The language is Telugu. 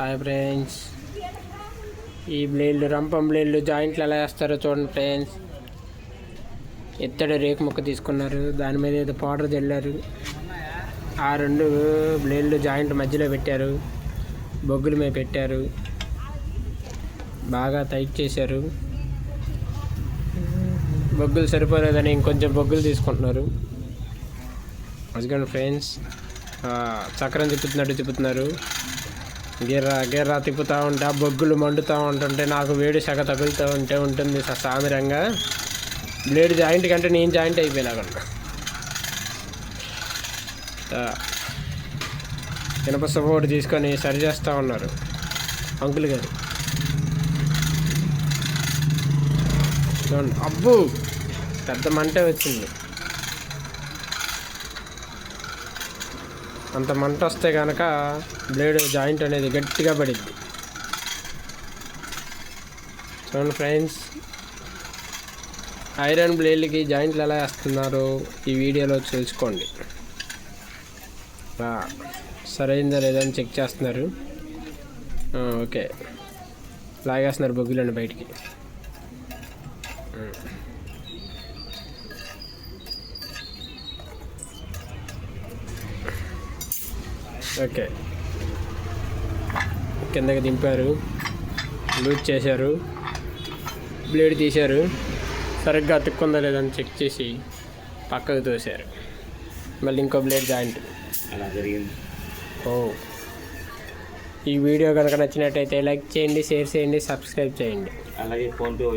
హాయ్ ఫ్రెండ్స్, ఈ బ్లేడ్లు రంపం బ్లేడ్లు జాయింట్లు ఎలా వేస్తారో చూడండి ఫ్రెండ్స్. ఎత్తడి రేకు ముక్క తీసుకున్నారు, దాని మీద ఏదో పౌడర్ చల్లారు. ఆ రెండు బ్లేడ్లు జాయింట్ మధ్యలో పెట్టారు, బొగ్గుల మీద పెట్టారు, బాగా టైట్ చేశారు. బొగ్గులు సరిపోలేదని ఇంకొంచెం బొగ్గులు తీసుకుంటున్నారు. అదిగోండి ఫ్రెండ్స్, చక్రం తిప్పుతున్నారు. గిర్రా తిప్పుతూ ఉంటే ఆ బొగ్గులు మండుతూ ఉంటుంటే నాకు వేడి సగ తగులుతూ ఉంటుంది సామిరంగా. బ్లేడ్ జాయింట్ కంటే నేను జాయింట్ అయిపోయినాకన్నా. ఇనప సపోర్ట్ తీసుకొని సరి చేస్తూ ఉన్నారు అంకుల్ గారు. చూడండి, అబ్బు పెద్ద మంటే వచ్చింది. అంత మంట వస్తే కనుక బ్లేడ్ జాయింట్ అనేది గట్టిగా పడిద్ది. చూడండి ఫ్రెండ్స్, ఐరన్ బ్లేడ్లకి జాయింట్లు ఎలా వేస్తున్నారో ఈ వీడియోలో తెలుసుకోండి. సరైందా లేదా అని చెక్ చేస్తున్నారు. ఓకే, లాగేస్తున్నారు బొగ్గులను బయటికి. ఓకే, కిందకి దింపారు, లూజ్ చేశారు, బ్లేడ్ తీశారు. సరిగ్గా అతుక్కుందా లేదని చెక్ చేసి పక్కకు తోశారు. మళ్ళీ ఇంకో బ్లేడ్ జాయింట్ అలా జరిగింది. ఈ వీడియో కనుక నచ్చినట్టయితే లైక్ చేయండి, షేర్ చేయండి, సబ్స్క్రైబ్ చేయండి. అలాగే ఫోన్పే